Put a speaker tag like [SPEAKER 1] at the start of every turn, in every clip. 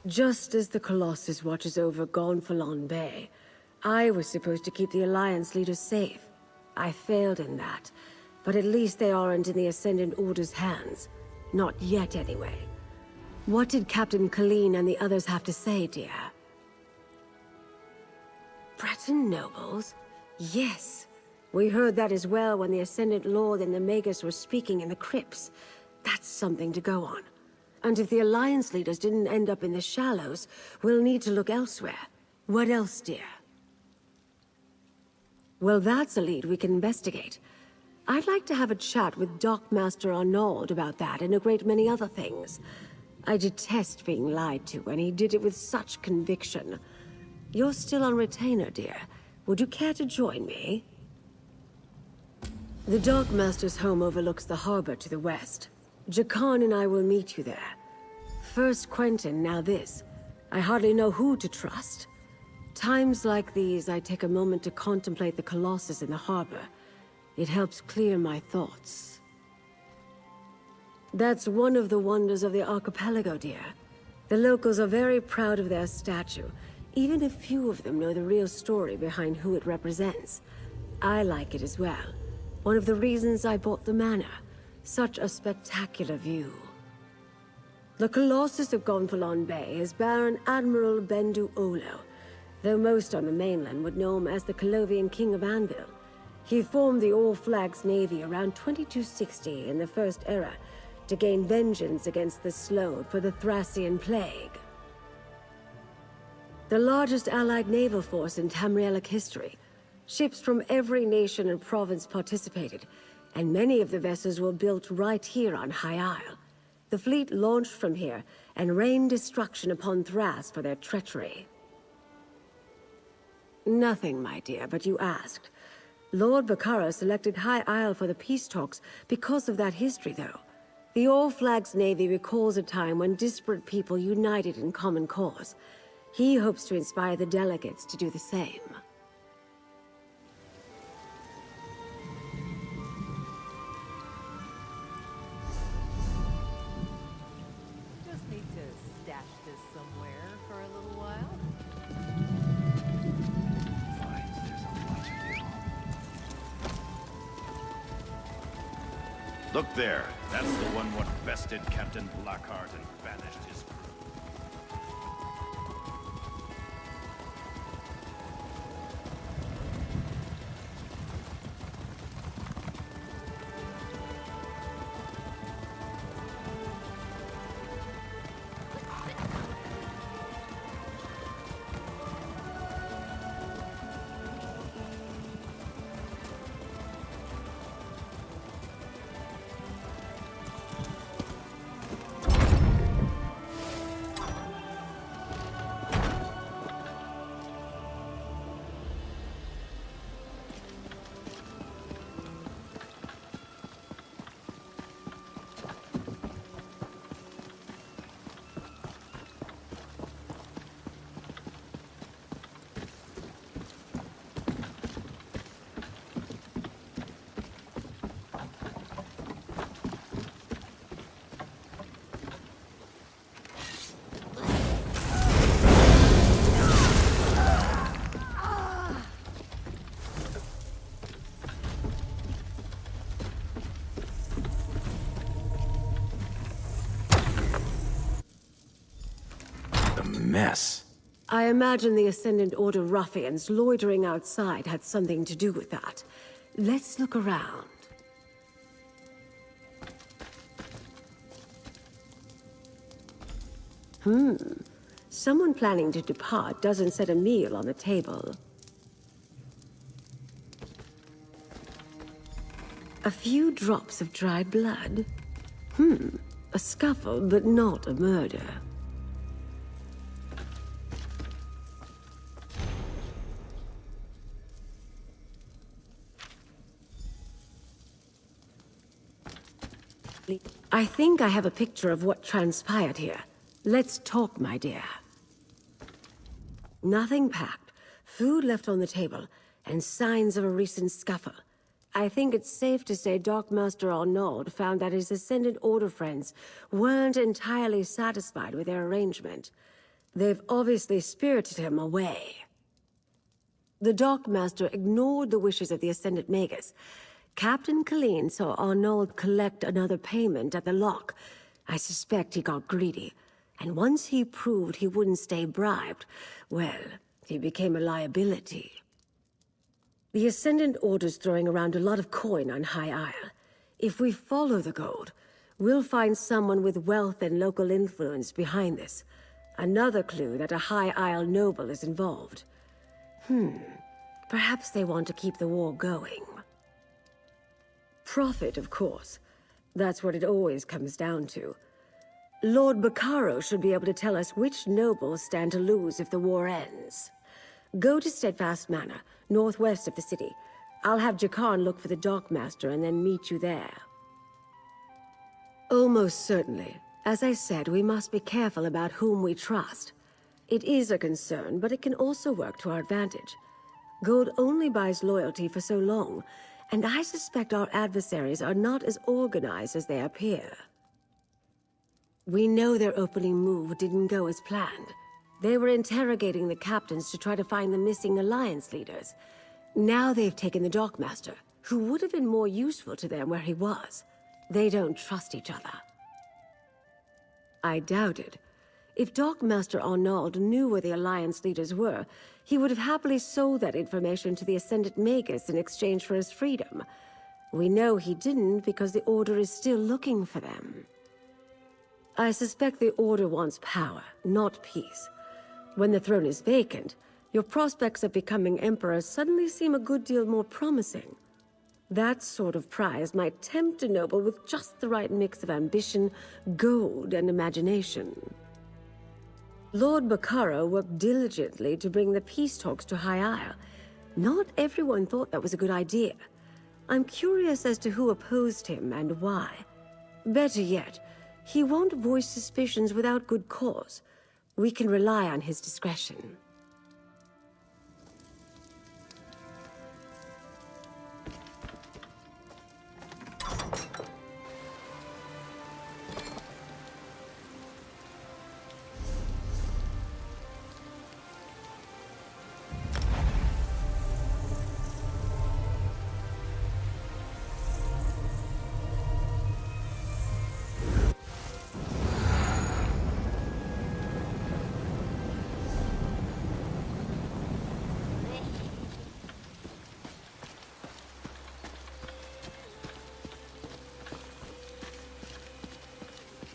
[SPEAKER 1] Just as the Colossus watches over Gonfalon Bay, I was supposed to keep the Alliance leaders safe. I failed in that, but at least they aren't in the Ascendant Order's hands. Not yet, anyway. What did Captain Colleen and the others have to say, dear? Breton nobles? Yes. We heard that as well when the Ascendant Lord and the Magus were speaking in the crypts. That's something to go on. And if the Alliance leaders didn't end up in the Shallows, we'll need to look elsewhere. What else, dear? Well, that's a lead we can investigate. I'd like to have a chat with Dockmaster Arnauld about that and a great many other things. I detest being lied to, and he did it with such conviction. You're still on retainer, dear. Would you care to join me? The Dockmaster's home overlooks the harbor to the west. Jakan and I will meet you there. First Quentin, now this. I hardly know who to trust. Times like these, I take a moment to contemplate the Colossus in the harbor. It helps clear my thoughts. That's one of the wonders of the archipelago, dear. The locals are very proud of their statue, even if few of them know the real story behind who it represents. I like it as well. One of the reasons I bought the manor. Such a spectacular view. The Colossus of Gonfalon Bay is Baron Admiral Bendu Olo, though most on the mainland would know him as the Colovian King of Anvil. He formed the All Flags Navy around 2260 in the First Era to gain vengeance against the Slode for the Thracian Plague. The largest allied naval force in Tamrielic history. Ships from every nation and province participated, and many of the vessels were built right here on High Isle. The fleet launched from here and rained destruction upon Thras for their treachery. Nothing, my dear, but you asked. Lord Bakara selected High Isle for the peace talks because of that history, though. The All Flags Navy recalls a time when disparate people united in common cause. He hopes to inspire the delegates to do the same.
[SPEAKER 2] Look there. That's the one what bested Captain Blackheart and banished his crew.
[SPEAKER 3] Mess.
[SPEAKER 1] I imagine the Ascendant Order ruffians loitering outside had something to do with that. Let's look around. Someone planning to depart doesn't set a meal on the table. A few drops of dry blood. A scuffle, but not a murder. I think I have a picture of what transpired here. Let's talk, my dear. Nothing packed, food left on the table, and signs of a recent scuffle. I think it's safe to say Dockmaster Arnauld found that his Ascendant Order friends weren't entirely satisfied with their arrangement. They've obviously spirited him away. The Dockmaster ignored the wishes of the Ascendant Magus. Captain Colleen saw Arnold collect another payment at the lock. I suspect he got greedy. And once he proved he wouldn't stay bribed, well, he became a liability. The Ascendant Order's throwing around a lot of coin on High Isle. If we follow the gold, we'll find someone with wealth and local influence behind this. Another clue that a High Isle noble is involved. Perhaps they want to keep the war going. Profit, of course. That's what it always comes down to. Lord Baccaro should be able to tell us which nobles stand to lose if the war ends. Go to Steadfast Manor, northwest of the city. I'll have Jakarn look for the Dockmaster and then meet you there. Almost certainly. As I said, we must be careful about whom we trust. It is a concern, but it can also work to our advantage. Gold only buys loyalty for so long, and I suspect our adversaries are not as organized as they appear. We know their opening move didn't go as planned. They were interrogating the captains to try to find the missing Alliance leaders. Now they've taken the Dockmaster, who would have been more useful to them where he was. They don't trust each other. I doubt it. If Dockmaster Arnold knew where the Alliance leaders were, he would have happily sold that information to the Ascendant Magus in exchange for his freedom. We know he didn't because the Order is still looking for them. I suspect the Order wants power, not peace. When the throne is vacant, your prospects of becoming Emperor suddenly seem a good deal more promising. That sort of prize might tempt a noble with just the right mix of ambition, gold, and imagination. Lord Baccaro worked diligently to bring the peace talks to High Isle. Not everyone thought that was a good idea. I'm curious as to who opposed him and why. Better yet, he won't voice suspicions without good cause. We can rely on his discretion.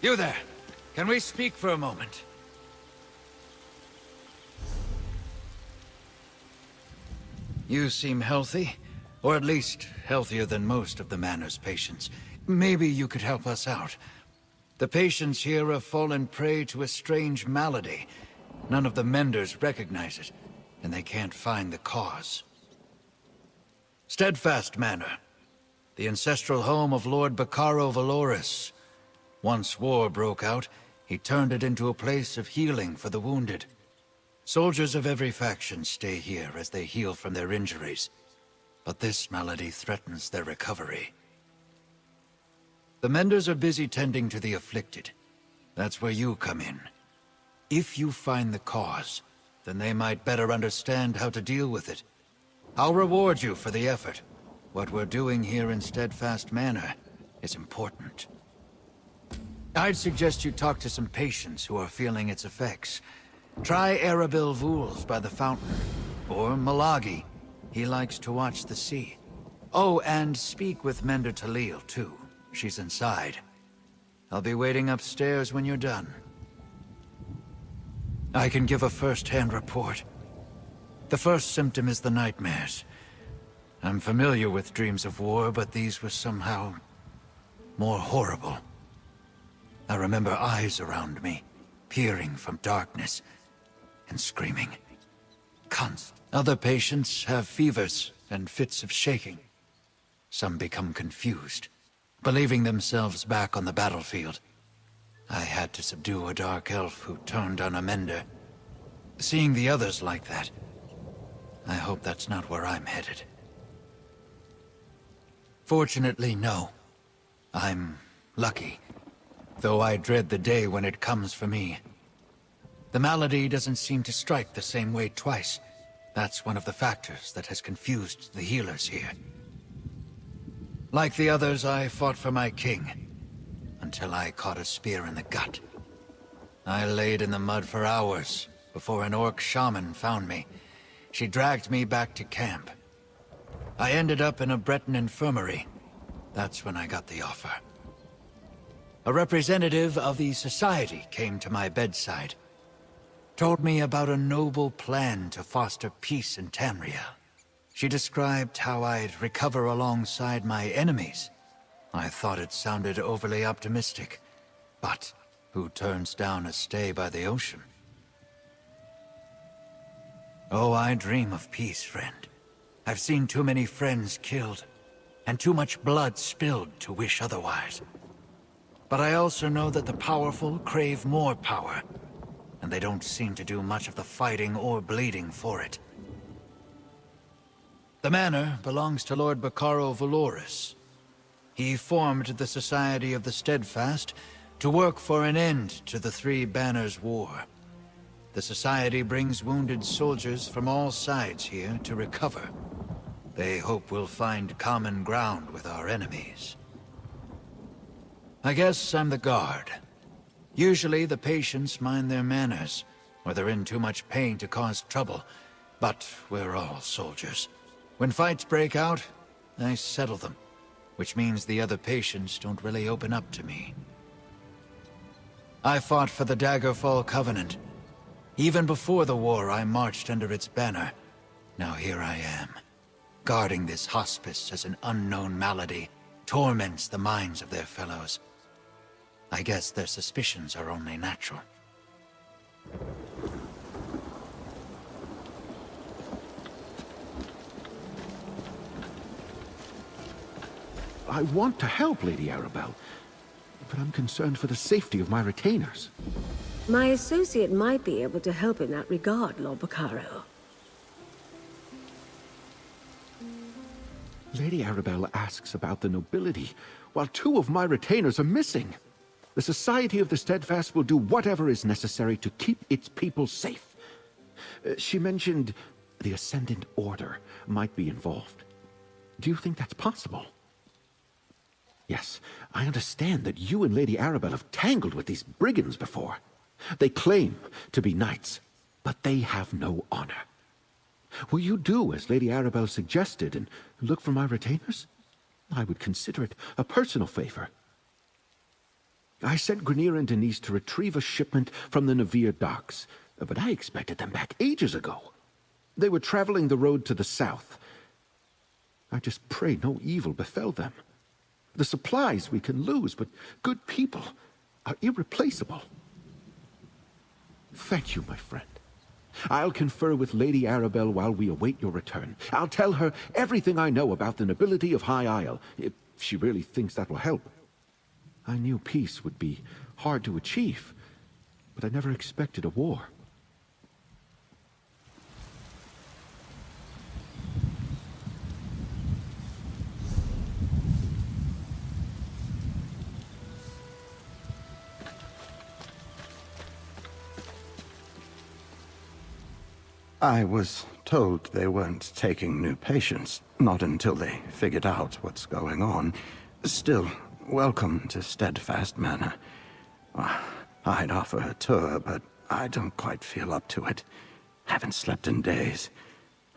[SPEAKER 3] You there! Can we speak for a moment? You seem healthy, or at least healthier than most of the Manor's patients. Maybe you could help us out. The patients here have fallen prey to a strange malady. None of the menders recognize it, and they can't find the cause. Steadfast Manor, the ancestral home of Lord Baccaro Valoris. Once war broke out, he turned it into a place of healing for the wounded. Soldiers of every faction stay here as they heal from their injuries, but this malady threatens their recovery. The menders are busy tending to the afflicted. That's where you come in. If you find the cause, then they might better understand how to deal with it. I'll reward you for the effort. What we're doing here in Steadfast Manor is important. I'd suggest you talk to some patients who are feeling its effects. Try Arabil Vools by the fountain, or Malagi. He likes to watch the sea. Oh, and speak with Mender Talil, too. She's inside. I'll be waiting upstairs when you're done. I can give a first-hand report. The first symptom is the nightmares. I'm familiar with dreams of war, but these were somehow more horrible. I remember eyes around me, peering from darkness, and screaming. Other patients have fevers and fits of shaking. Some become confused, believing themselves back on the battlefield. I had to subdue a dark elf who turned on a mender. Seeing the others like that, I hope that's not where I'm headed. Fortunately, no. I'm lucky. Though I dread the day when it comes for me. The malady doesn't seem to strike the same way twice. That's one of the factors that has confused the healers here. Like the others, I fought for my king, until I caught a spear in the gut. I laid in the mud for hours, before an orc shaman found me. She dragged me back to camp. I ended up in a Breton infirmary. That's when I got the offer. A representative of the society came to my bedside. Told me about a noble plan to foster peace in Tamriel. She described how I'd recover alongside my enemies. I thought it sounded overly optimistic, but who turns down a stay by the ocean? Oh, I dream of peace, friend. I've seen too many friends killed, and too much blood spilled to wish otherwise. But I also know that the powerful crave more power, and they don't seem to do much of the fighting or bleeding for it. The manor belongs to Lord Bacaro Valoris. He formed the Society of the Steadfast to work for an end to the Three Banners War. The Society brings wounded soldiers from all sides here to recover. They hope we'll find common ground with our enemies. I guess I'm the guard. Usually the patients mind their manners, or they're in too much pain to cause trouble. But we're all soldiers. When fights break out, I settle them, which means the other patients don't really open up to me. I fought for the Daggerfall Covenant. Even before the war, I marched under its banner. Now here I am, guarding this hospice as an unknown malady torments the minds of their fellows. I guess their suspicions are only natural.
[SPEAKER 4] I want to help, Lady Arabelle, but I'm concerned for the safety of my retainers.
[SPEAKER 1] My associate might be able to help in that regard, Lord Bacaro.
[SPEAKER 4] Lady Arabelle asks about the nobility, while two of my retainers are missing. The Society of the Steadfast will do whatever is necessary to keep its people safe. She mentioned the Ascendant Order might be involved. Do you think that's possible? Yes, I understand that you and Lady Arabelle have tangled with these brigands before. They claim to be knights, but they have no honor. Will you do as Lady Arabelle suggested and look for my retainers? I would consider it a personal favor. I sent Grenier and Denise to retrieve a shipment from the Navir docks, but I expected them back ages ago. They were traveling the road to the south. I just pray no evil befell them. The supplies we can lose, but good people are irreplaceable. Thank you, my friend. I'll confer with Lady Arabelle while we await your return. I'll tell her everything I know about the nobility of High Isle, if she really thinks that will help. I knew peace would be hard to achieve, but I never expected a war.
[SPEAKER 5] I was told they weren't taking new patients, not until they figured out what's going on. Still, welcome to Steadfast Manor. I'd offer a tour, but I don't quite feel up to it. Haven't slept in days.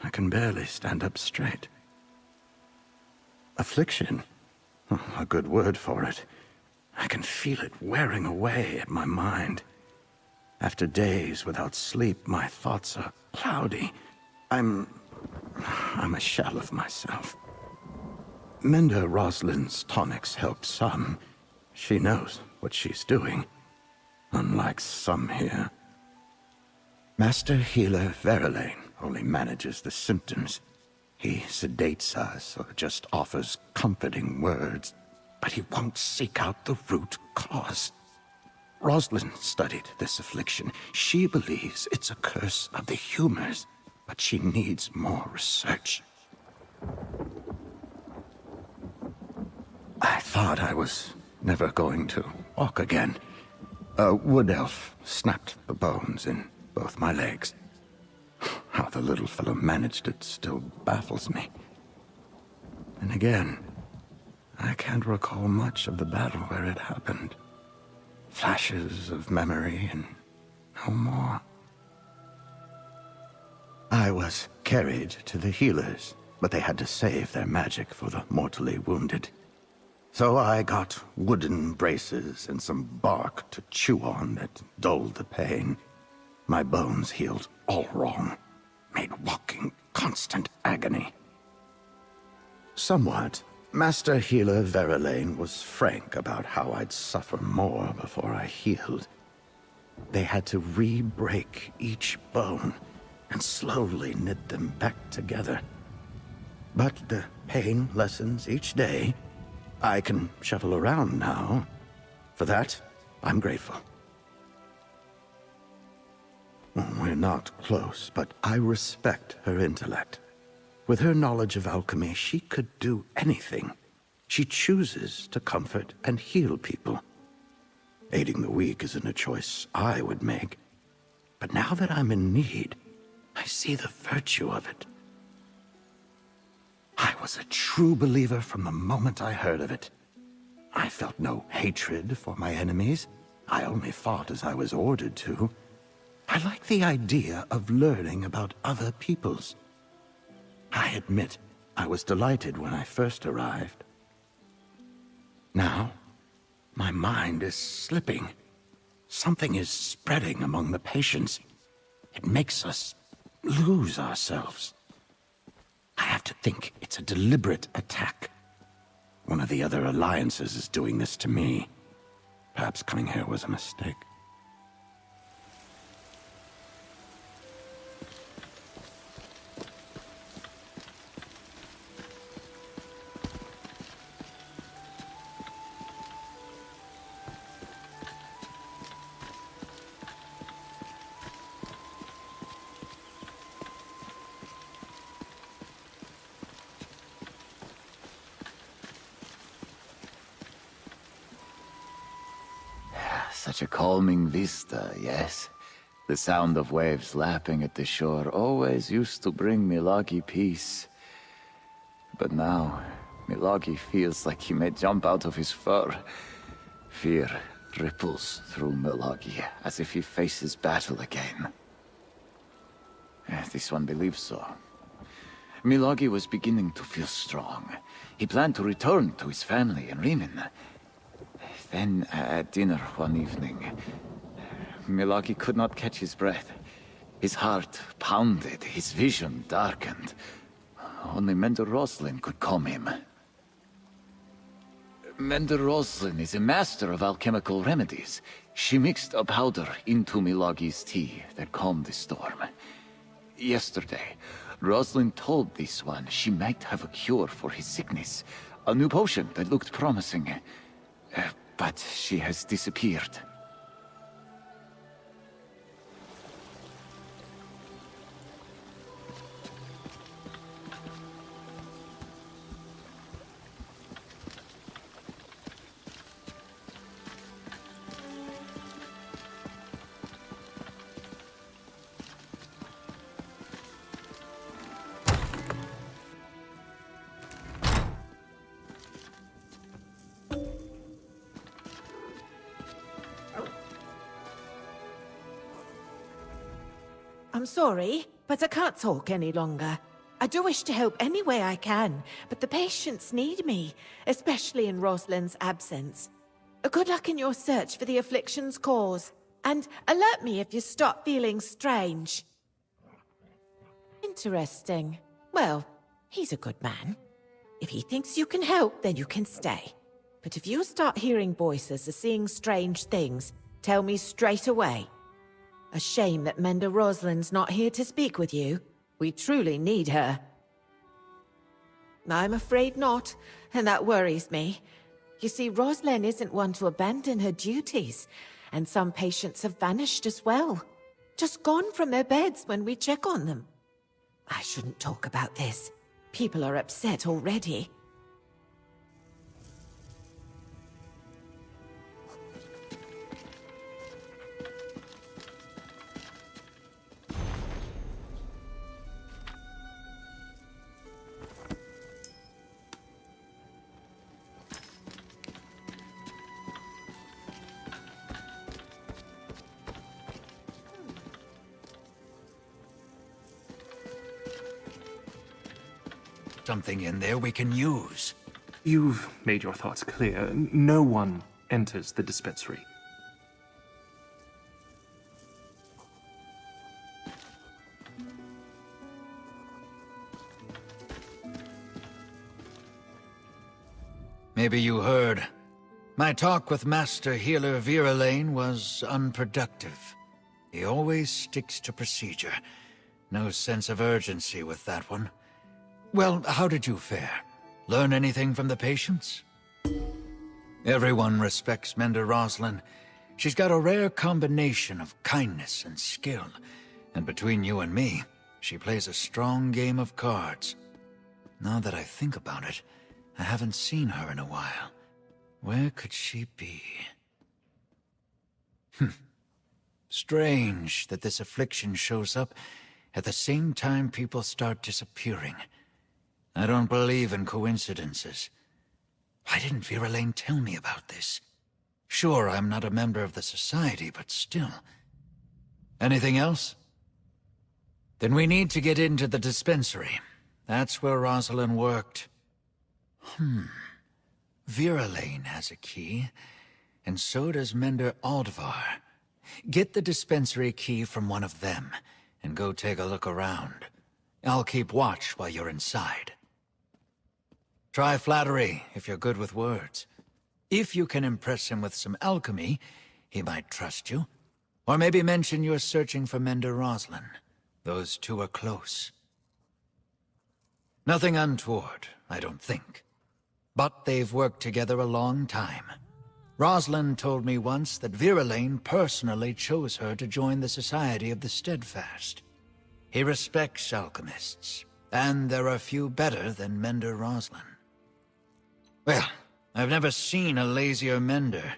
[SPEAKER 5] I can barely stand up straight. Affliction? A good word for it. I can feel it wearing away at my mind. After days without sleep, my thoughts are cloudy. I'm a shell of myself. Minda Roslyn's tonics help some. She knows what she's doing, unlike some here. Master Healer Verlaine only manages the symptoms. He sedates us or just offers comforting words, but he won't seek out the root cause. Roslyn studied this affliction. She believes it's a curse of the humors, but she needs more research. I thought I was never going to walk again. A wood elf snapped the bones in both my legs. How the little fellow managed it still baffles me. And again, I can't recall much of the battle where it happened. Flashes of memory and no more. I was carried to the healers, but they had to save their magic for the mortally wounded. So I got wooden braces and some bark to chew on that dulled the pain. My bones healed all wrong, made walking constant agony. Somewhat, Master Healer Verlaine was frank about how I'd suffer more before I healed. They had to re-break each bone and slowly knit them back together. But the pain lessens each day. I can shuffle around now. For that, I'm grateful. We're not close, but I respect her intellect. With her knowledge of alchemy, she could do anything. She chooses to comfort and heal people. Aiding the weak isn't a choice I would make. But now that I'm in need, I see the virtue of it. I was a true believer from the moment I heard of it. I felt no hatred for my enemies. I only fought as I was ordered to. I like the idea of learning about other peoples. I admit, I was delighted when I first arrived. Now, my mind is slipping. Something is spreading among the patients. It makes us lose ourselves. I have to think it's a deliberate attack. One of the other alliances is doing this to me. Perhaps coming here was a mistake.
[SPEAKER 6] Such a calming vista, yes? The sound of waves lapping at the shore always used to bring Milagi peace. But now, Milagi feels like he may jump out of his fur. Fear ripples through Milagi, as if he faces battle again. This one believes so. Milagi was beginning to feel strong. He planned to return to his family in Riemann. Then, at dinner one evening, Milagi could not catch his breath. His heart pounded, his vision darkened. Only Mender Roslin could calm him. Mender Roslin is a master of alchemical remedies. She mixed a powder into Milagi's tea that calmed the storm. Yesterday, Roslin told this one she might have a cure for his sickness, a new potion that looked promising. But she has disappeared.
[SPEAKER 7] I'm sorry, but I can't talk any longer. I do wish to help any way I can, but the patients need me, especially in Roslin's absence. Good luck in your search for the affliction's cause, and alert me if you start feeling strange. Interesting. Well, he's a good man. If he thinks you can help, then you can stay. But if you start hearing voices or seeing strange things, tell me straight away. A shame that Mender Roslin's not here to speak with you. We truly need her. I'm afraid not, and that worries me. You see, Roslin isn't one to abandon her duties, and some patients have vanished as well. Just gone from their beds when we check on them. I shouldn't talk about this. People are upset already.
[SPEAKER 3] something in there we can use.
[SPEAKER 8] You've made your thoughts clear. No one enters the dispensary.
[SPEAKER 3] Maybe you heard. My talk with Master Healer Viralane was unproductive. He always sticks to procedure. No sense of urgency with that one. Well, how did you fare? Learn anything from the patients? Everyone respects Mender Roslyn. She's got a rare combination of kindness and skill. And between you and me, she plays a strong game of cards. Now that I think about it, I haven't seen her in a while. Where could she be? Strange that this affliction shows up at the same time people start disappearing. I don't believe in coincidences. Why didn't Viralane tell me about this? Sure, I'm not a member of the society, but still. Anything else? Then we need to get into the dispensary. That's where Rosalind worked. Viralane has a key, and so does Mender Aldvar. Get the dispensary key from one of them, and go take a look around. I'll keep watch while you're inside. Try flattery, if you're good with words. If you can impress him with some alchemy, he might trust you. Or maybe mention you're searching for Mender Roslyn. Those two are close. Nothing untoward, I don't think. But they've worked together a long time. Roslyn told me once that Viralane personally chose her to join the Society of the Steadfast. He respects alchemists, and there are few better than Mender Roslyn. Well, I've never seen a lazier Mender.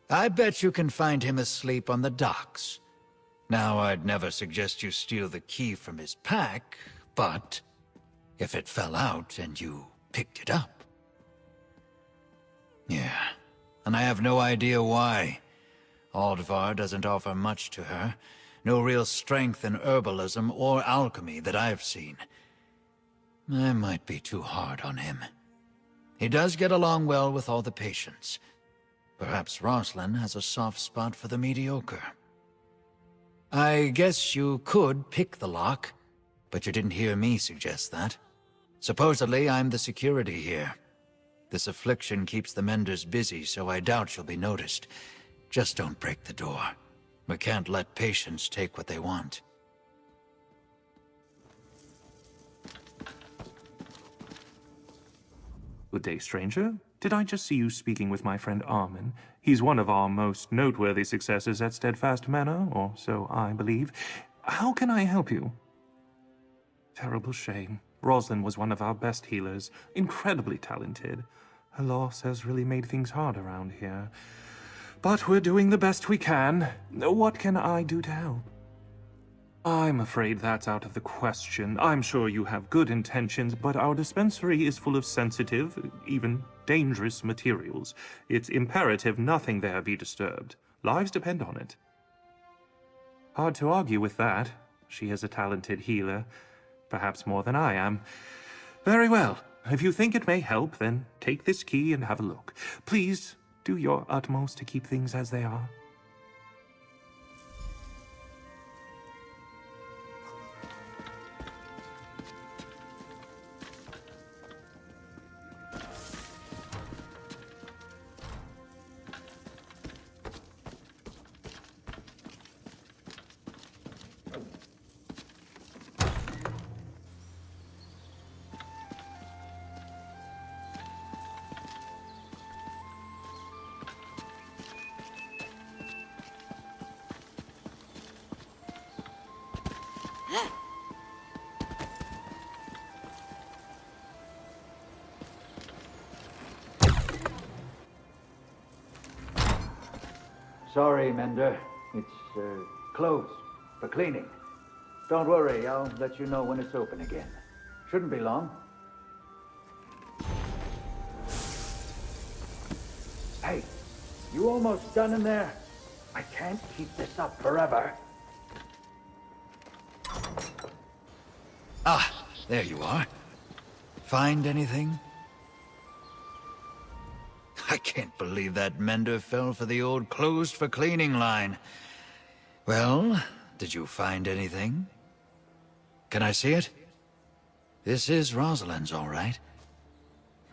[SPEAKER 3] I bet you can find him asleep on the docks. Now, I'd never suggest you steal the key from his pack, but if it fell out and you picked it up. Yeah, and I have no idea why. Aldvar doesn't offer much to her. No real strength in herbalism or alchemy that I've seen. I might be too hard on him. He does get along well with all the patients. Perhaps Roslyn has a soft spot for the mediocre. I guess you could pick the lock, but you didn't hear me suggest that. Supposedly, I'm the security here. This affliction keeps the Menders busy, so I doubt you'll be noticed. Just don't break the door. We can't let patients take what they want.
[SPEAKER 8] Good day, stranger. Did I just see you speaking with my friend Armin? He's one of our most noteworthy successors at Steadfast Manor, or so I believe. How can I help you? Terrible shame. Roslyn was one of our best healers, incredibly talented. Her loss has really made things hard around here. But we're doing the best we can. What can I do to help? I'm afraid that's out of the question. I'm sure you have good intentions, but our dispensary is full of sensitive, even dangerous materials. It's imperative nothing there be disturbed. Lives depend on it. Hard to argue with that. She is a talented healer, perhaps more than I am. Very well. If you think it may help, then take this key and have a look. Please do your utmost to keep things as they are.
[SPEAKER 3] Sorry, Mender. It's, closed for cleaning. Don't worry, I'll let you know when it's open again. Shouldn't be long. Hey, you almost done in there? I can't keep this up forever. Ah, there you are. Find anything? I can't believe that mender fell for the old closed-for-cleaning line. Well, did you find anything? Can I see it? This is Rosalind's, all right.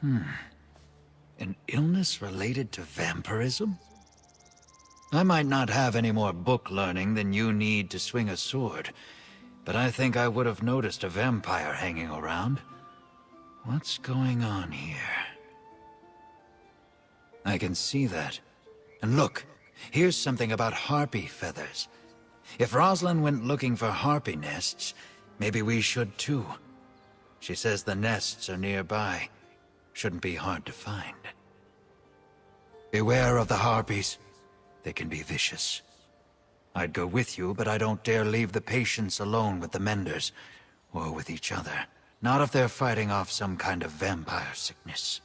[SPEAKER 3] An illness related to vampirism? I might not have any more book learning than you need to swing a sword, but I think I would have noticed a vampire hanging around. What's going on here? I can see that. And look, here's something about harpy feathers. If Rosalind went looking for harpy nests, maybe we should too. She says the nests are nearby. Shouldn't be hard to find. Beware of the harpies. They can be vicious. I'd go with you, but I don't dare leave the patients alone with the menders, or with each other. Not if they're fighting off some kind of vampire sickness.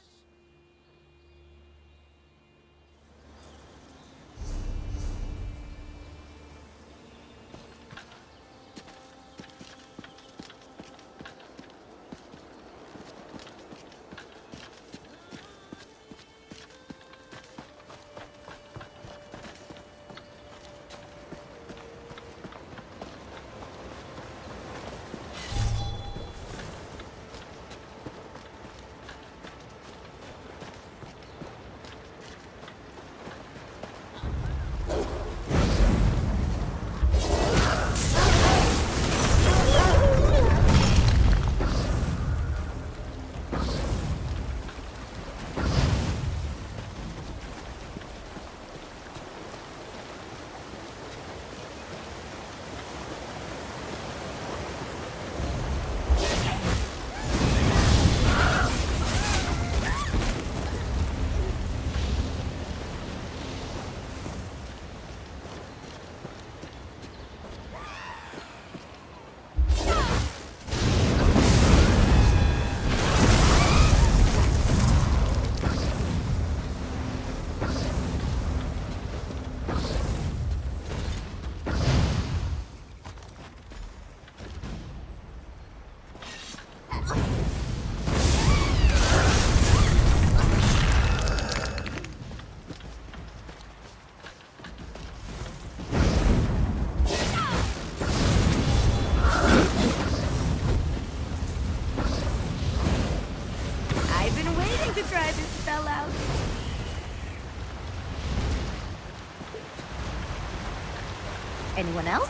[SPEAKER 9] Anyone else?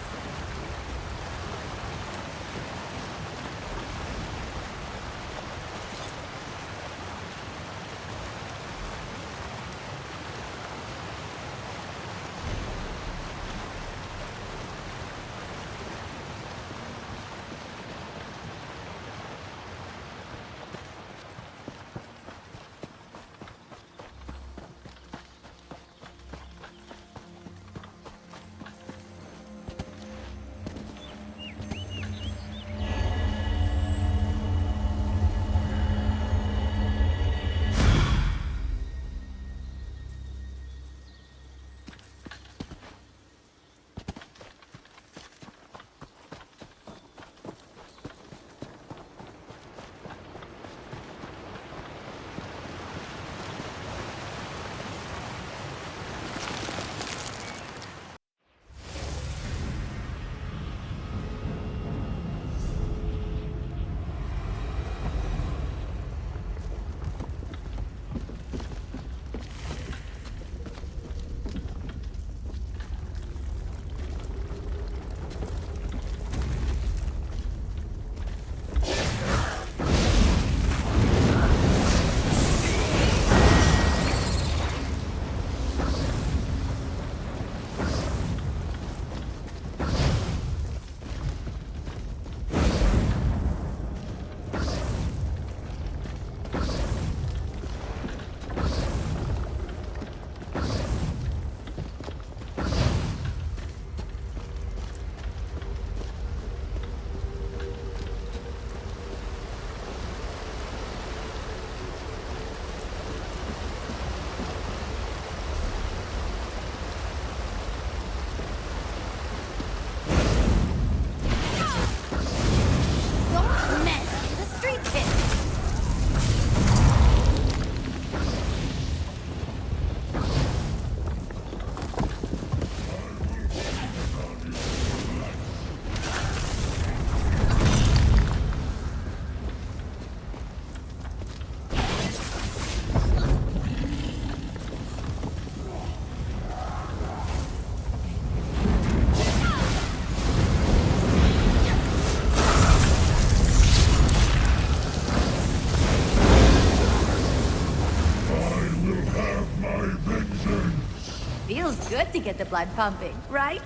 [SPEAKER 9] blood pumping, right?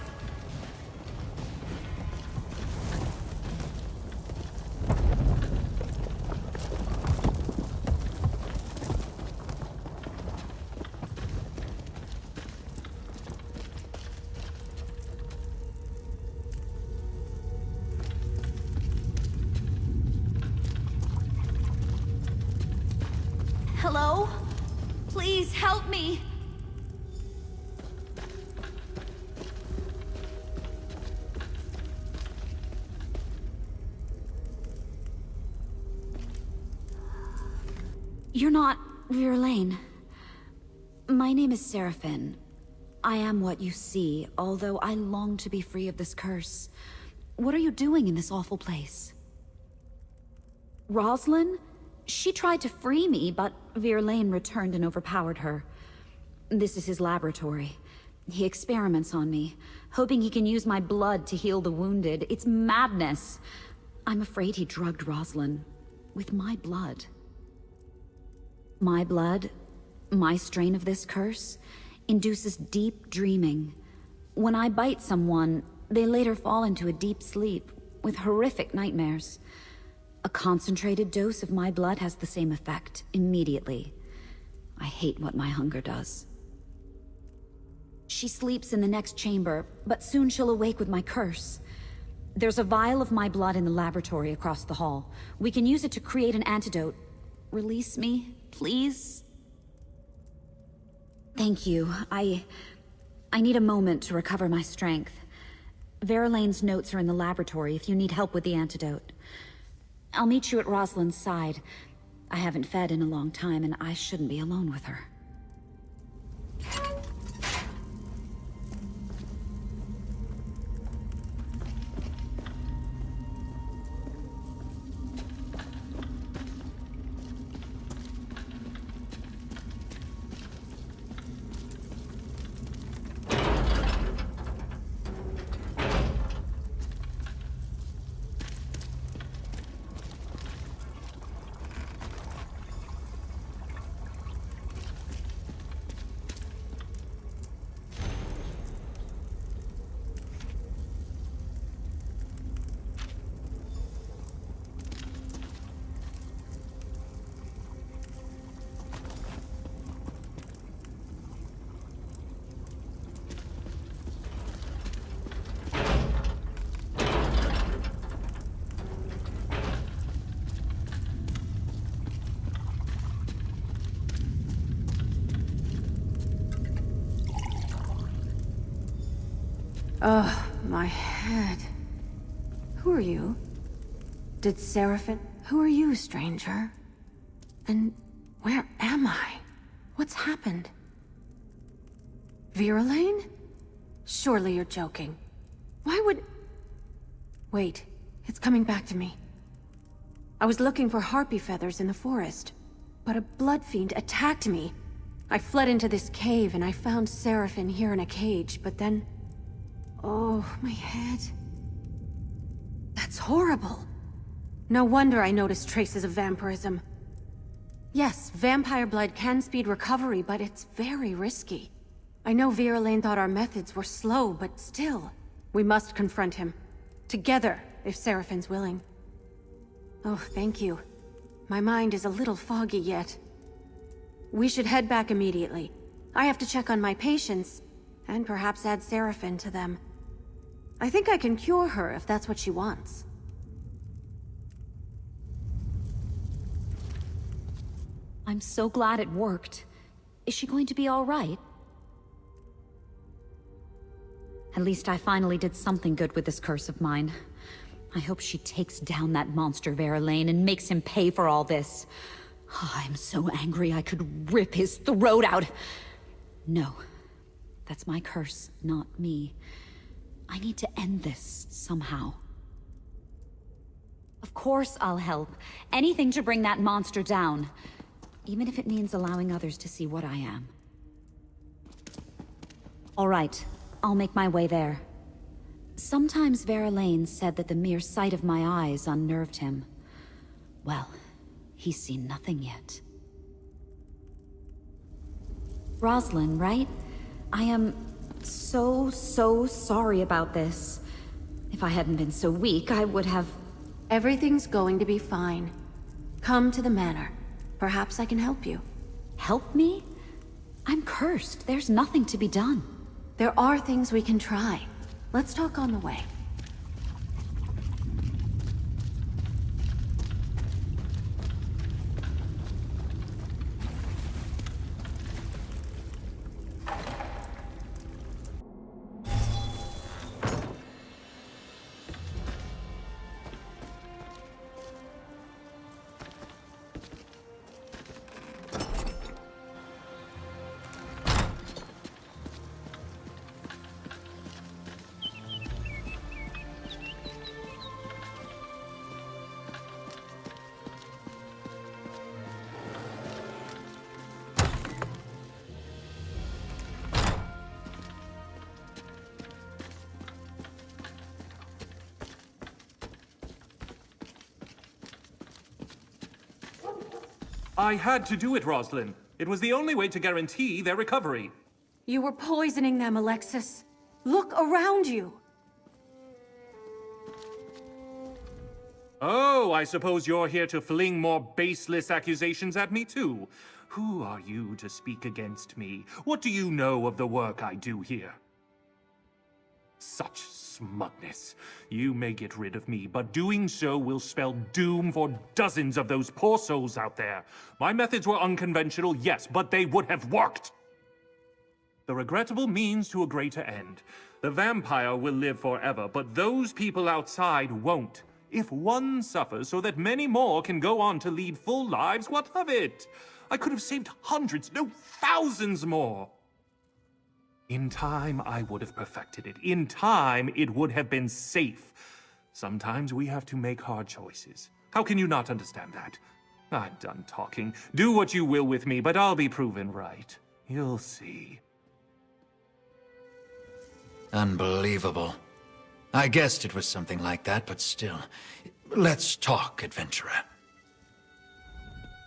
[SPEAKER 9] Hello? Please help me!
[SPEAKER 10] You're not Verlaine. My name is Seraphine. I am what you see, although I long to be free of this curse. What are you doing in this awful place? Rosalind? She tried to free me, but Verlaine returned and overpowered her. This is his laboratory. He experiments on me, hoping he can use my blood to heal the wounded. It's madness. I'm afraid he drugged Rosalind with my blood. My blood, my strain of this curse, induces deep dreaming. When I bite someone, they later fall into a deep sleep with horrific nightmares. A concentrated dose of my blood has the same effect immediately. I hate what my hunger does. She sleeps in the next chamber, but soon she'll awake with my curse. There's a vial of my blood in the laboratory across the hall. We can use it to create an antidote. Release me, please? Thank you. I need a moment to recover my strength. Verlaine's notes are in the laboratory if you need help with the antidote. I'll meet you at Rosalind's side. I haven't fed in a long time, and I shouldn't be alone with her.
[SPEAKER 1] Oh, my head. Who are you? Did Seraphine? Who are you, stranger? And where am I? What's happened? Verlaine? Surely you're joking. Why would... Wait, it's coming back to me. I was looking for harpy feathers in the forest, but a blood fiend attacked me. I fled into this cave and I found Seraphine here in a cage, but then... Oh, my head. That's horrible. No wonder I noticed traces of vampirism. Yes, vampire blood can speed recovery, but it's very risky. I know Verlaine thought our methods were slow, but still. We must confront him. Together, if Seraphine's willing. Oh, thank you. My mind is a little foggy yet. We should head back immediately. I have to check on my patients, and perhaps add Seraphine to them. I think I can cure her if that's what she wants.
[SPEAKER 10] I'm so glad it worked. Is she going to be all right? At least I finally did something good with this curse of mine. I hope she takes down that monster Verlaine and makes him pay for all this. Oh, I'm so angry I could rip his throat out. No, that's my curse, not me. I need to end this somehow. Of course I'll help. Anything to bring that monster down. Even if it means allowing others to see what I am. All right, I'll make my way there. Sometimes Verlaine said that the mere sight of my eyes unnerved him. Well, he's seen nothing yet. Rosalind, right? So sorry about this. If I hadn't been so weak, I would have...
[SPEAKER 9] Everything's going to be fine. Come to the manor. Perhaps I can help you.
[SPEAKER 10] Help me? I'm cursed. There's nothing to be done.
[SPEAKER 9] There are things we can try. Let's talk on the way.
[SPEAKER 8] I had to do it, Roslyn. It was the only way to guarantee their recovery.
[SPEAKER 9] You were poisoning them, Alexis. Look around you.
[SPEAKER 8] Oh, I suppose you're here to fling more baseless accusations at me, too. Who are you to speak against me? What do you know of the work I do here? Such smugness. You may get rid of me, but doing so will spell doom for dozens of those poor souls out there. My methods were unconventional, yes, but they would have worked. The regrettable means to a greater end. The vampire will live forever, but those people outside won't. If one suffers so that many more can go on to lead full lives, what of it? I could have saved hundreds, no, thousands more. In time, I would have perfected it. In time, it would have been safe. Sometimes we have to make hard choices. How can you not understand that? I'm done talking. Do what you will with me, but I'll be proven right. You'll see.
[SPEAKER 3] Unbelievable. I guessed it was something like that, but still. Let's talk, adventurer.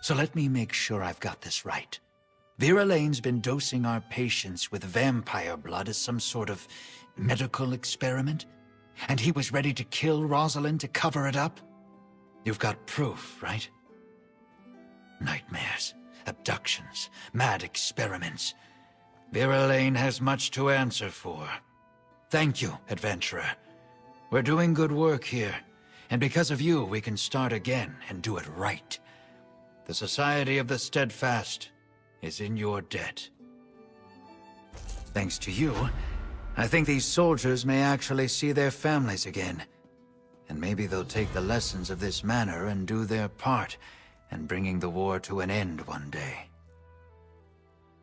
[SPEAKER 3] So let me make sure I've got this right. Vera Lane's been dosing our patients with vampire blood as some sort of medical experiment? And he was ready to kill Rosalind to cover it up? You've got proof, right? Nightmares, abductions, mad experiments. Vera Lane has much to answer for. Thank you, adventurer. We're doing good work here, and because of you, we can start again and do it right. The Society of the Steadfast is in your debt. Thanks to you, I think these soldiers may actually see their families again. And maybe they'll take the lessons of this manor and do their part in bringing the war to an end one day.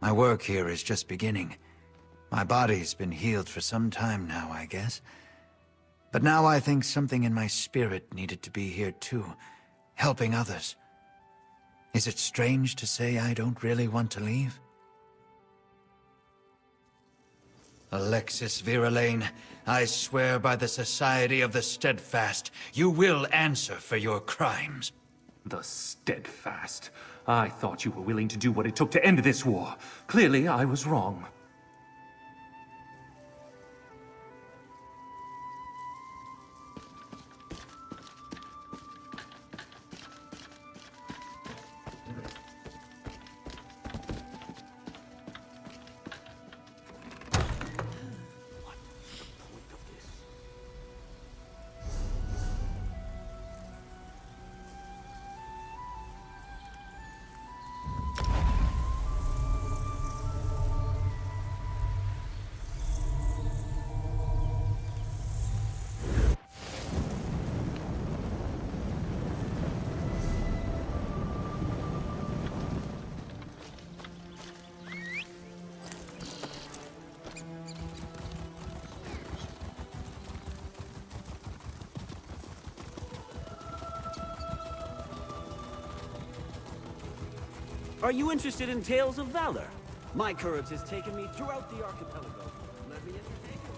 [SPEAKER 3] My work here is just beginning. My body's been healed for some time now, I guess. But now I think something in my spirit needed to be here too, helping others. Is it strange to say I don't really want to leave? Alexis Vera Lane, I swear by the Society of the Steadfast, you will answer for your crimes.
[SPEAKER 8] The Steadfast. I thought you were willing to do what it took to end this war. Clearly, I was wrong.
[SPEAKER 11] Are you interested in tales of valor? My courage has taken me throughout the archipelago. Let me entertain you.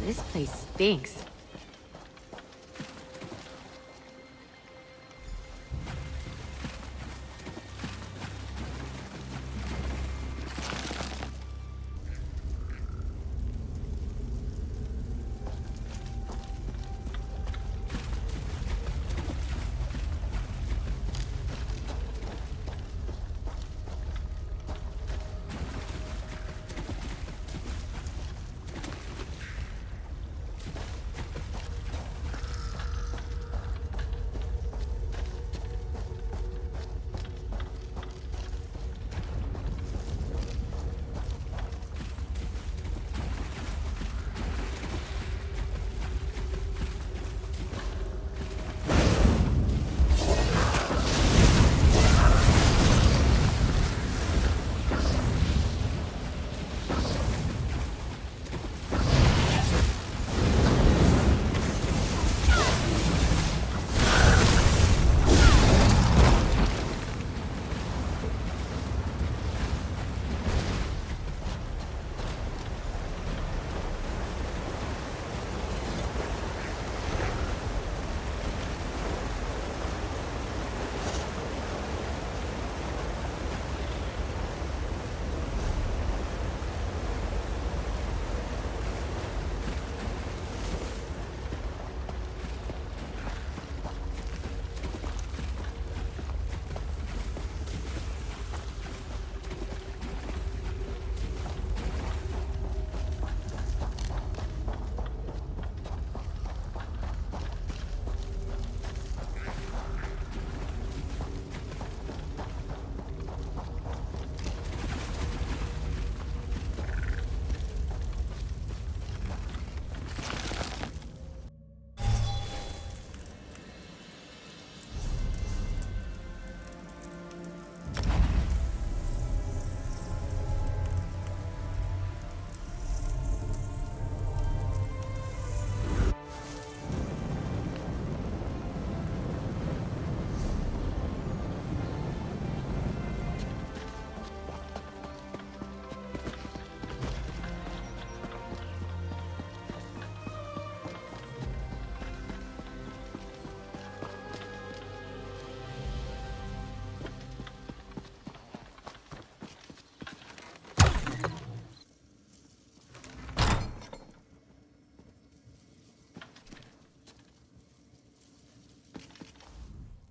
[SPEAKER 1] This place stinks.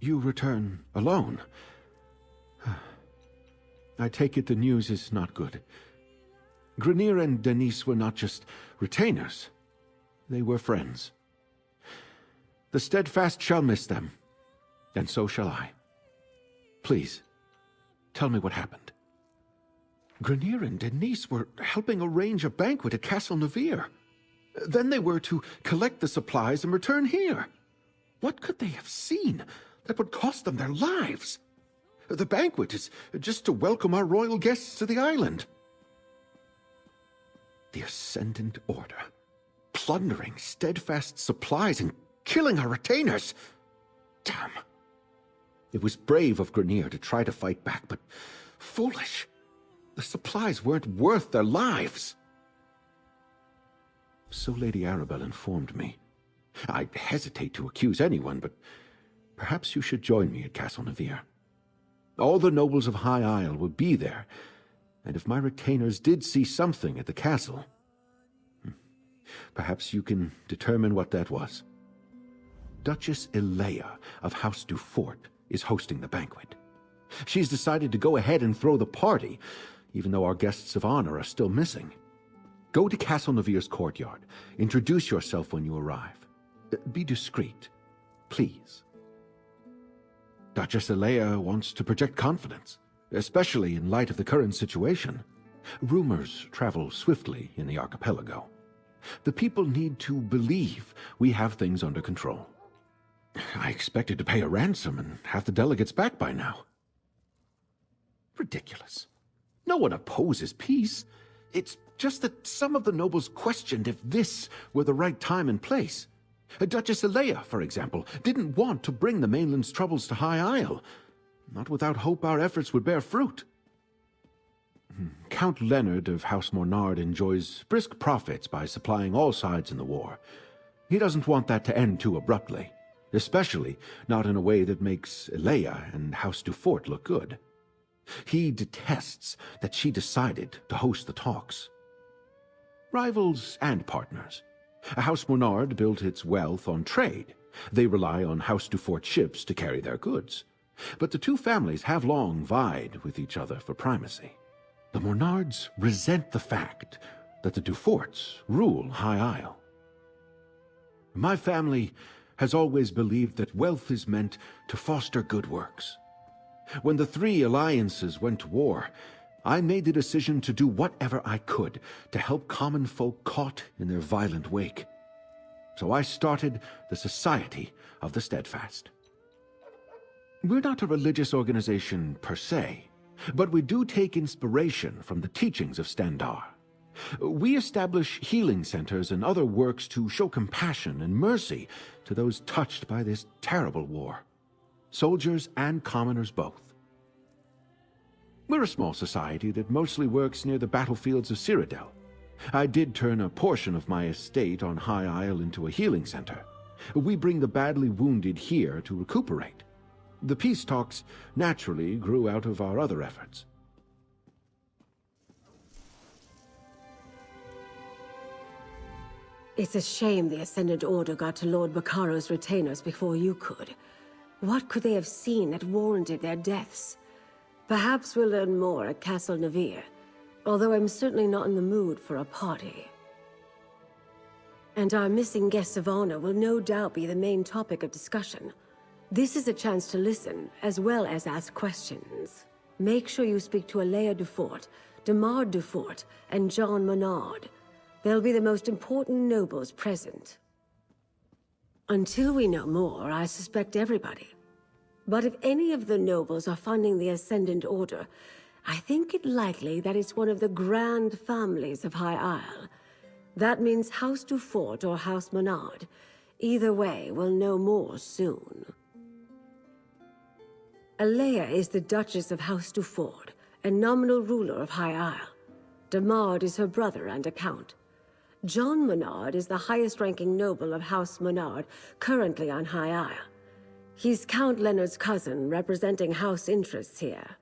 [SPEAKER 4] You return alone. I take it the news is not good. Grenier and Denise were not just retainers. They were friends. The Steadfast shall miss them, and so shall I. Please, tell me what happened. Grenier and Denise were helping arrange a banquet at Castle Nevere. Then they were to collect the supplies and return here. What could they have seen that would cost them their lives? The banquet is just to welcome our royal guests to the island. The Ascendant Order, plundering Steadfast supplies and killing our retainers. Damn. It was brave of Grenier to try to fight back, but foolish. The supplies weren't worth their lives. So Lady Arabelle informed me. I hesitate to accuse anyone, but perhaps you should join me at Castle Nevere. All the nobles of High Isle will be there, and if my retainers did see something at the castle, perhaps you can determine what that was. Duchess Elea of House Dufort is hosting the banquet. She's decided to go ahead and throw the party, even though our guests of honor are still missing. Go to Castle Nevere's courtyard. Introduce yourself when you arrive. Be discreet, please. Duchess Elea wants to project confidence, especially in light of the current situation. Rumors travel swiftly in the archipelago. The people need to believe we have things under control. I expected to pay a ransom and have the delegates back by now. Ridiculous. No one opposes peace. It's just that some of the nobles questioned if this were the right time and place. Duchess Elea, for example, didn't want to bring the mainland's troubles to High Isle, not without hope our efforts would bear fruit. Count Leonard of House Mornard enjoys brisk profits by supplying all sides in the war. He doesn't want that to end too abruptly, especially not in a way that makes Leia and House Dufort look good. He detests that she decided to host the talks. Rivals and partners. House Mornard built its wealth on trade. They rely on House Dufort ships to carry their goods. But the two families have long vied with each other for primacy. The Mornards resent the fact that the Duforts rule High Isle. My family has always believed that wealth is meant to foster good works. When the three alliances went to war, I made the decision to do whatever I could to help common folk caught in their violent wake. So I started the Society of the Steadfast. We're not a religious organization per se, but we do take inspiration from the teachings of Standar. We establish healing centers and other works to show compassion and mercy to those touched by this terrible war. Soldiers and commoners both. We're a small society that mostly works near the battlefields of Cyrodiil. I did turn a portion of my estate on High Isle into a healing center. We bring the badly wounded here to recuperate. The peace talks naturally grew out of our other efforts.
[SPEAKER 1] It's a shame the Ascendant Order got to Lord Baccaro's retainers before you could. What could they have seen that warranted their deaths? Perhaps we'll learn more at Castle Navir, although I'm certainly not in the mood for a party. And our missing guests of honor will no doubt be the main topic of discussion. This is a chance to listen, as well as ask questions. Make sure you speak to Alea Dufort, Demard Dufort, and John Menard. They'll be the most important nobles present. Until we know more, I suspect everybody. But if any of the nobles are funding the Ascendant Order, I think it likely that it's one of the grand families of High Isle. That means House Dufort or House Menard. Either way, we'll know more soon. Alea is the Duchess of House Dufort, and nominal ruler of High Isle. Demard is her brother and a count. John Menard is the highest-ranking noble of House Menard, currently on High Isle. He's Count Leonard's cousin, representing house interests here.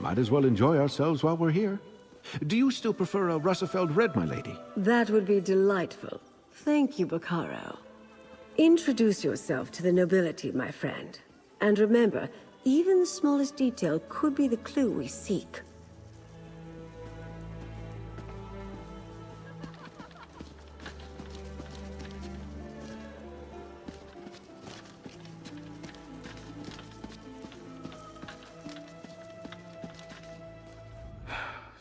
[SPEAKER 4] Might as well enjoy ourselves while we're here. Do you still prefer a Russefeld red, my lady?
[SPEAKER 1] That would be delightful. Thank you, Baccaro. Introduce yourself to the nobility, my friend. And remember, even the smallest detail could be the clue we seek.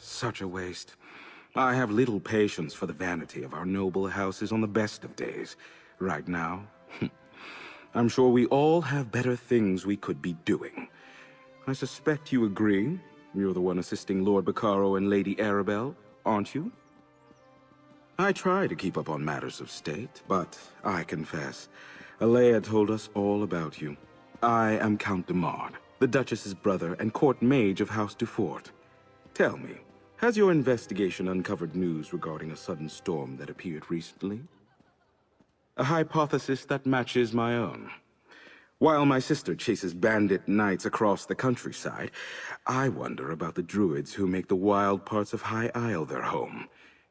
[SPEAKER 12] Such a waste. I have little patience for the vanity of our noble houses on the best of days. Right now, I'm sure we all have better things we could be doing. I suspect you agree. You're the one assisting Lord Baccaro and Lady Arabelle, aren't you? I try to keep up on matters of state, but I confess, Alea told us all about you. I am Count Demard, the Duchess's brother and court mage of House Dufort. Tell me, Has your investigation uncovered news regarding a sudden storm that appeared recently? A hypothesis that matches my own. While my sister chases bandit knights across the countryside, I wonder about the druids who make the wild parts of High Isle their home.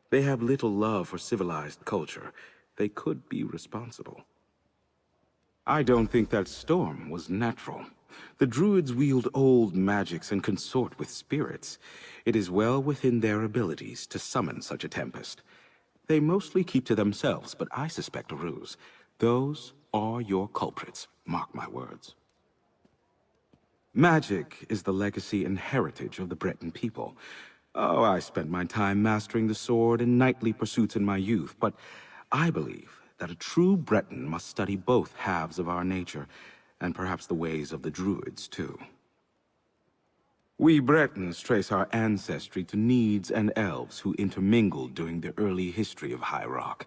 [SPEAKER 12] They have little love for civilized culture. They could be responsible. I don't think that storm was natural. The druids wield old magics and consort with spirits. It is well within their abilities to summon such a tempest. They mostly keep to themselves, but I suspect a ruse. Those are your culprits, mark my words. Magic is the legacy and heritage of the Breton people. Oh, I spent my time mastering the sword and knightly pursuits in my youth, but I believe that a true Breton must study both halves of our nature, and perhaps the ways of the druids, too. We Bretons trace our ancestry to Needs and Elves who intermingled during the early history of High Rock.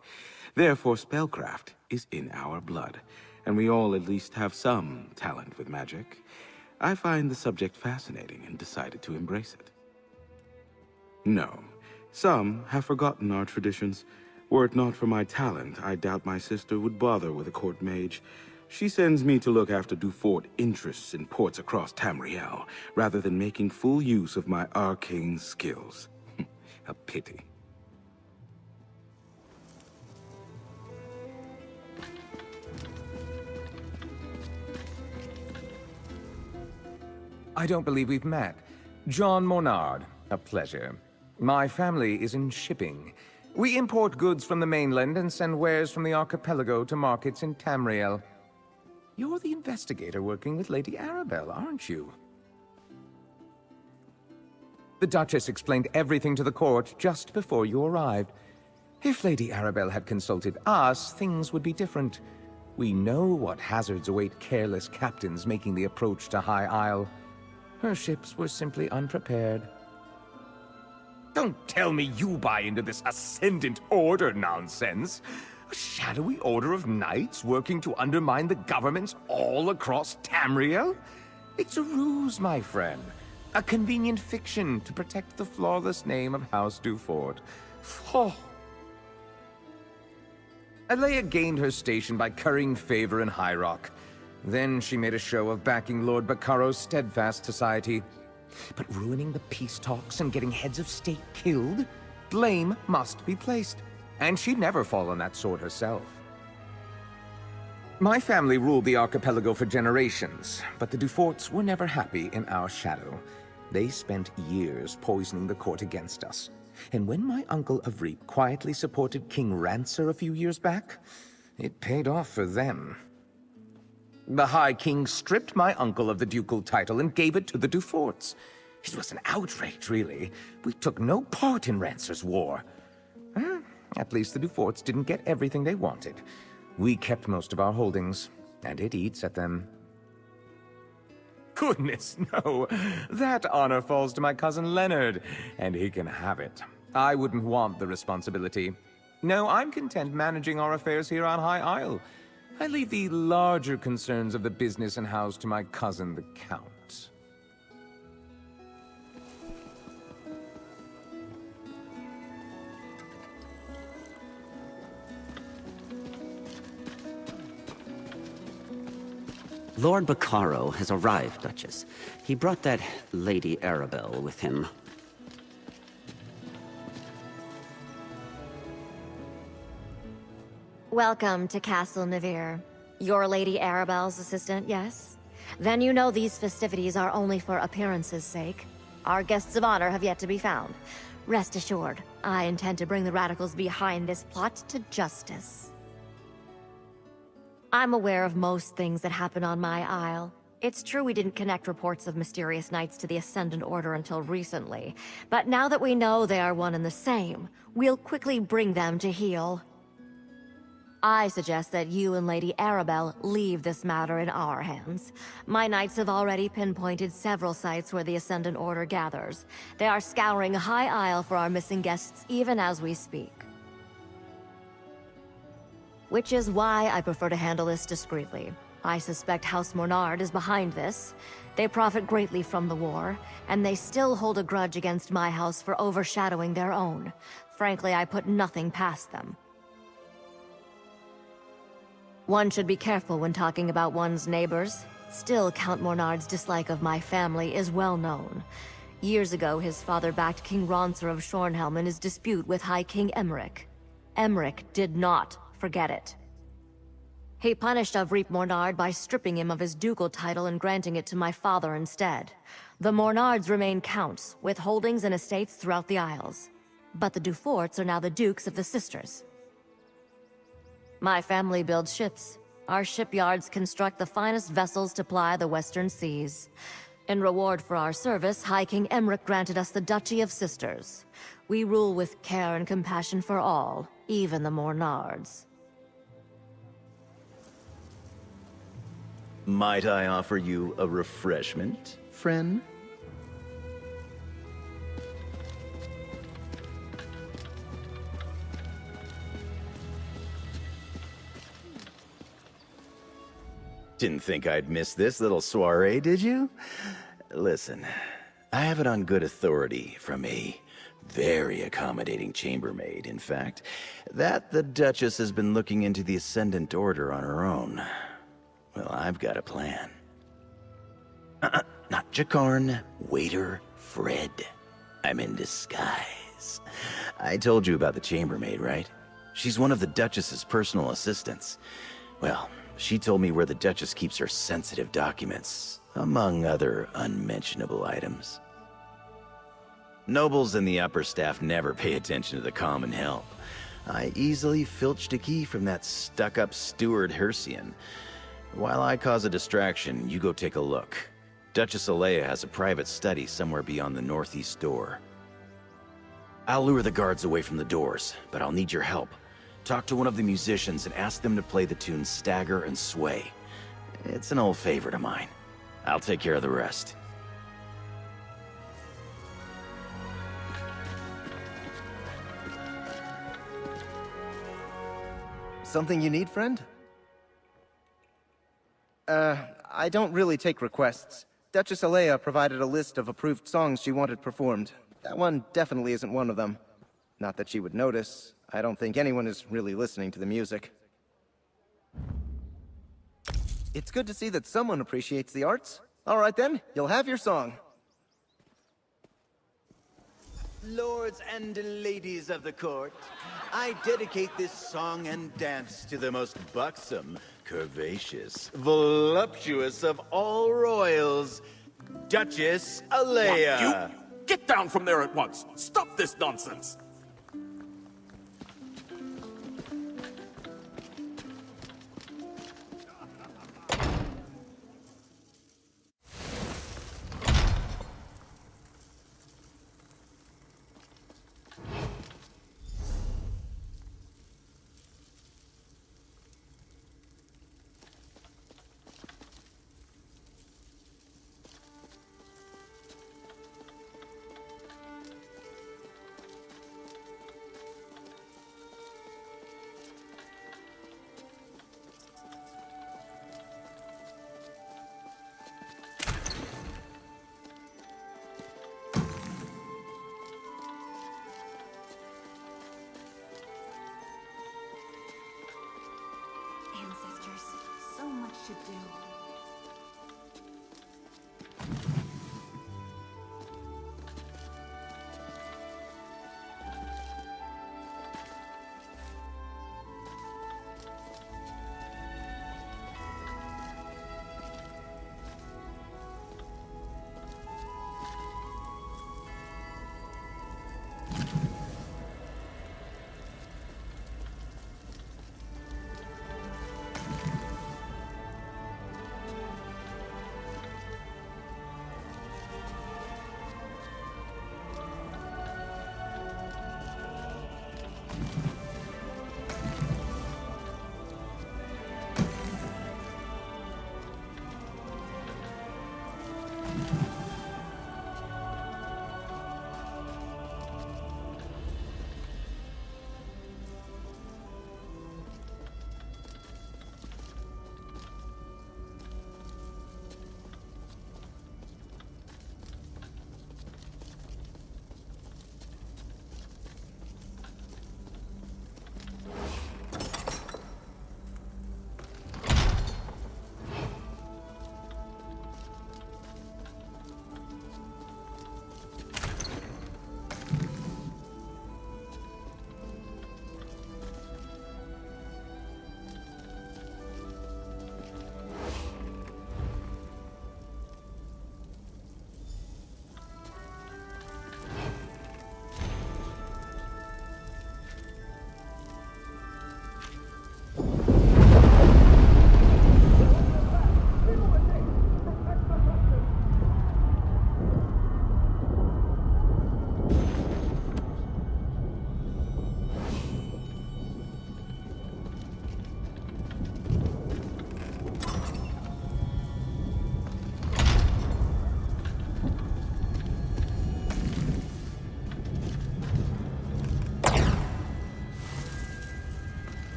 [SPEAKER 12] Therefore, spellcraft is in our blood, and we all at least have some talent with magic. I find the subject fascinating and decided to embrace it. No, some have forgotten our traditions. Were it not for my talent, I doubt my sister would bother with a court mage. She sends me to look after Dufort interests in ports across Tamriel, rather than making full use of my arcane skills. A pity.
[SPEAKER 13] I don't believe we've met. John Monard, a pleasure. My family is in shipping. We import goods from the mainland and send wares from the archipelago to markets in Tamriel. You're the investigator working with Lady Arabelle, aren't you? The Duchess explained everything to the court just before you arrived. If Lady Arabelle had consulted us, things would be different. We know what hazards await careless captains making the approach to High Isle. Her ships were simply unprepared. Don't tell me you buy into this Ascendant Order nonsense. A shadowy order of knights working to undermine the governments all across Tamriel? It's a ruse, my friend. A convenient fiction to protect the flawless name of House Dufort. Oh. Alea gained her station by currying favor in High Rock. Then she made a show of backing Lord Baccaro's steadfast society. But ruining the peace talks and getting heads of state killed? Blame must be placed. And she'd never fall on that sword herself. My family ruled the archipelago for generations, but the Duforts were never happy in our shadow. They spent years poisoning the court against us. And when my uncle Avreep quietly supported King Rancer a few years back, it paid off for them. The High King stripped my uncle of the ducal title and gave it to the Duforts. It was an outrage, really. We took no part in Rancer's war. At least the Duforts didn't get everything they wanted. We kept most of our holdings, and it eats at them. Goodness, no. That honor falls to my cousin Leonard, and he can have it. I wouldn't want the responsibility. No, I'm content managing our affairs here on High Isle. I leave the larger concerns of the business and house to my cousin, the Count.
[SPEAKER 11] Lord Baccaro has arrived, Duchess. He brought that Lady Arabelle with him.
[SPEAKER 14] Welcome to Castle Navir. You're Lady Arabelle's assistant, yes? Then you know these festivities are only for appearances' sake. Our guests of honor have yet to be found. Rest assured, I intend to bring the radicals behind this plot to justice. I'm aware of most things that happen on my isle. It's true we didn't connect reports of mysterious knights to the Ascendant Order until recently, but now that we know they are one and the same, we'll quickly bring them to heel. I suggest that you and Lady Arabelle leave this matter in our hands. My knights have already pinpointed several sites where the Ascendant Order gathers. They are scouring High Isle for our missing guests even as we speak. Which is why I prefer to handle this discreetly. I suspect House Mornard is behind this. They profit greatly from the war, and they still hold a grudge against my house for overshadowing their own. Frankly, I put nothing past them. One should be careful when talking about one's neighbors. Still, Count Mornard's dislike of my family is well known. Years ago, his father backed King Ronsar of Shornhelm in his dispute with High King Emmerich. Emmerich did not forget it. He punished Avreep Mornard by stripping him of his ducal title and granting it to my father instead. The Mornards remain counts, with holdings and estates throughout the Isles. But the Duforts are now the Dukes of the Sisters. My family builds ships. Our shipyards construct the finest vessels to ply the western seas. In reward for our service, High King Emmerich granted us the Duchy of Sisters. We rule with care and compassion for all, even the Mornards.
[SPEAKER 15] Might I offer you a refreshment, friend? Didn't think I'd miss this little soiree, did you? Listen, I have it on good authority from a very accommodating chambermaid, in fact, that the Duchess has been looking into the Ascendant Order on her own. Well, I've got a plan. Not Jakarn, waiter, Fred. I'm in disguise. I told you about the chambermaid, right? She's one of the Duchess's personal assistants. Well, she told me where the Duchess keeps her sensitive documents, among other unmentionable items. Nobles and the upper staff never pay attention to the common help. I easily filched a key from that stuck-up steward Hercian. While I cause a distraction, you go take a look. Duchess Alea has a private study somewhere beyond the northeast door. I'll lure the guards away from the doors, but I'll need your help. Talk to one of the musicians and ask them to play the tune Stagger and Sway. It's an old favorite of mine. I'll take care of the rest.
[SPEAKER 16] Something you need, friend? I don't really take requests. Duchess Alea provided a list of approved songs she wanted performed. That one definitely isn't one of them. Not that she would notice. I don't think anyone is really listening to the music. It's good to see that someone appreciates the arts. All right then, you'll have your song.
[SPEAKER 15] Lords and ladies of the court, I dedicate this song and dance to the most buxom, curvaceous, voluptuous of all royals, Duchess Alea.
[SPEAKER 17] What, you? Get down from there at once! Stop this nonsense!
[SPEAKER 18] Ancestors, so much to do.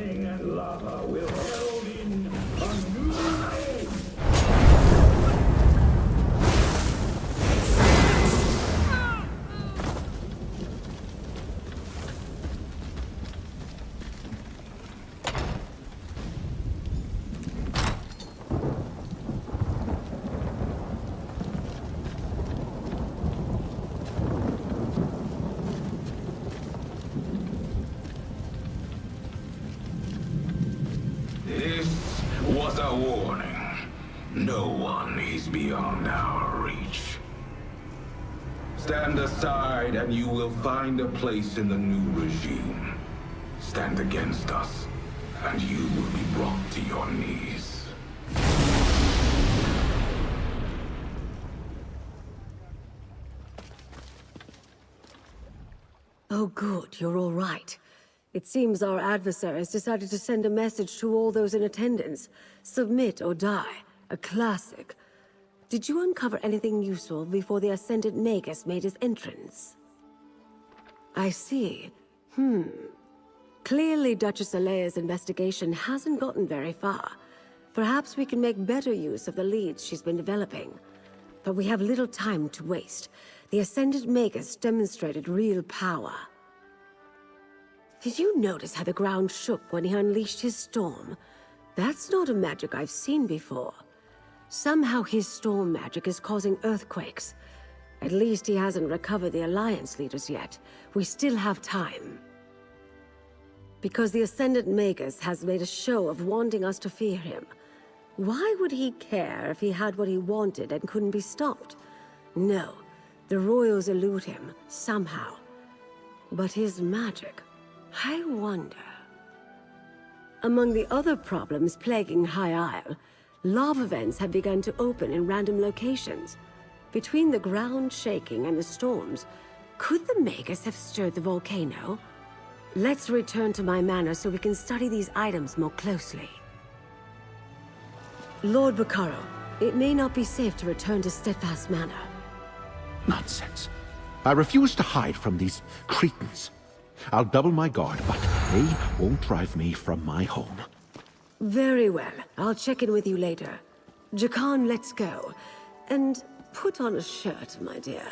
[SPEAKER 19] lightning and lava will herald in a new age.
[SPEAKER 20] Was a warning. No one is beyond our reach. Stand aside and you will find a place in the new regime. Stand against us, and you will be brought to your knees.
[SPEAKER 1] Oh good, you're all right. It seems our adversary has decided to send a message to all those in attendance. Submit or die. A classic. Did you uncover anything useful before the Ascendant Magus made his entrance? I see. Clearly Duchess Alea's investigation hasn't gotten very far. Perhaps we can make better use of the leads she's been developing. But we have little time to waste. The Ascendant Magus demonstrated real power. Did you notice how the ground shook when he unleashed his storm? That's not a magic I've seen before. Somehow his storm magic is causing earthquakes. At least he hasn't recovered the Alliance leaders yet. We still have time. Because the Ascendant Magus has made a show of wanting us to fear him. Why would he care if he had what he wanted and couldn't be stopped? No, the royals elude him, somehow. But his magic... I wonder... Among the other problems plaguing High Isle, lava vents have begun to open in random locations. Between the ground shaking and the storms, could the Magus have stirred the volcano? Let's return to my manor so we can study these items more closely. Lord Bacaro, it may not be safe to return to Steadfast Manor.
[SPEAKER 4] Nonsense. I refuse to hide from these cretins. I'll double my guard, but they won't drive me from my home.
[SPEAKER 1] Very well. I'll check in with you later. Jakan, let's go. And put on a shirt, my dear.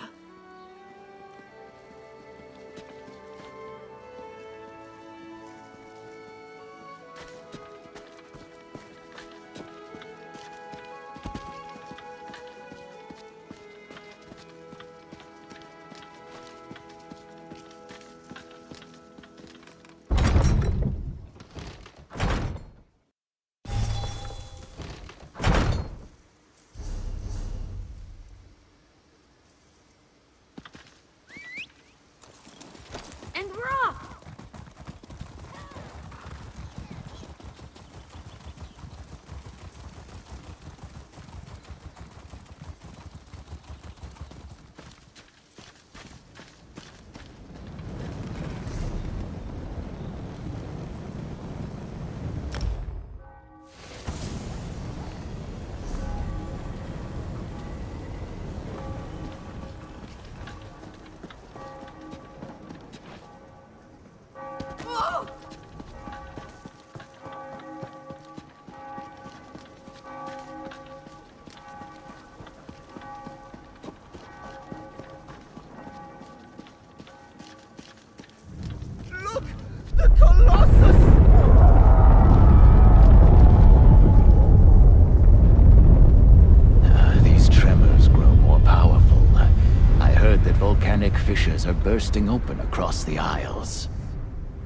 [SPEAKER 6] Fissures are bursting open across the Isles.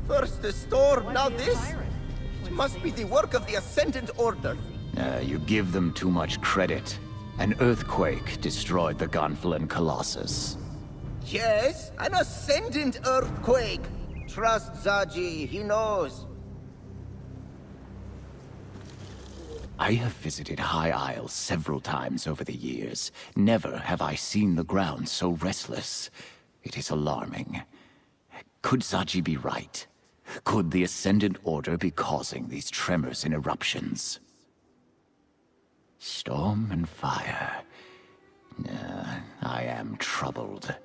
[SPEAKER 16] First the storm, now this? It must be the work of the Ascendant Order.
[SPEAKER 6] You give them too much credit. An earthquake destroyed the Gonfalon Colossus.
[SPEAKER 16] Yes, an Ascendant earthquake. Trust Zaji, he knows.
[SPEAKER 6] I have visited High Isle several times over the years. Never have I seen the ground so restless. It is alarming. Could Zaji be right? Could the Ascendant Order be causing these tremors and eruptions? Storm and fire. I am troubled.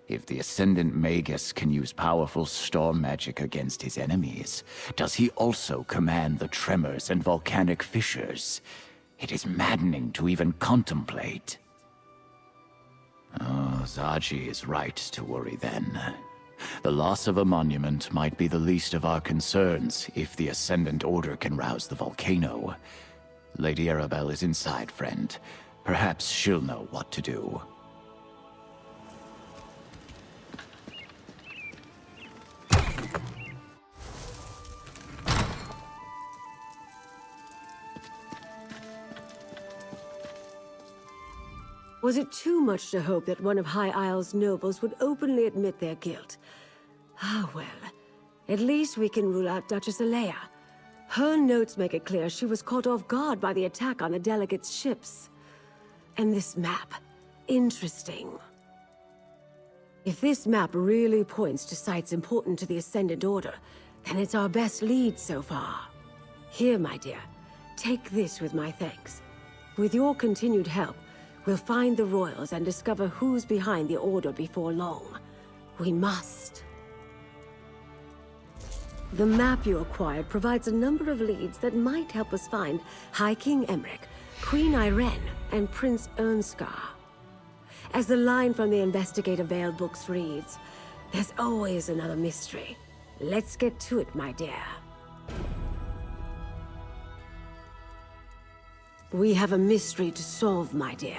[SPEAKER 6] If the Ascendant Magus can use powerful storm magic against his enemies, does he also command the tremors and volcanic fissures? It is maddening to even contemplate. Oh, Zaji is right to worry then. The loss of a monument might be the least of our concerns if the Ascendant Order can rouse the volcano. Lady Arabelle is inside, friend. Perhaps she'll know what to do.
[SPEAKER 1] Was it too much to hope that one of High Isle's nobles would openly admit their guilt? Ah, well. At least we can rule out Duchess Alea. Her notes make it clear she was caught off guard by the attack on the delegates' ships. And this map. Interesting. If this map really points to sites important to the Ascendant Order, then it's our best lead so far. Here, my dear. Take this with my thanks. With your continued help, we'll find the royals and discover who's behind the Order before long. We must. The map you acquired provides a number of leads that might help us find High King Emmerich, Queen Irene, and Prince Ernskar. As the line from the Investigative Veil books reads, there's always another mystery. Let's get to it, my dear. We have a mystery to solve, my dear.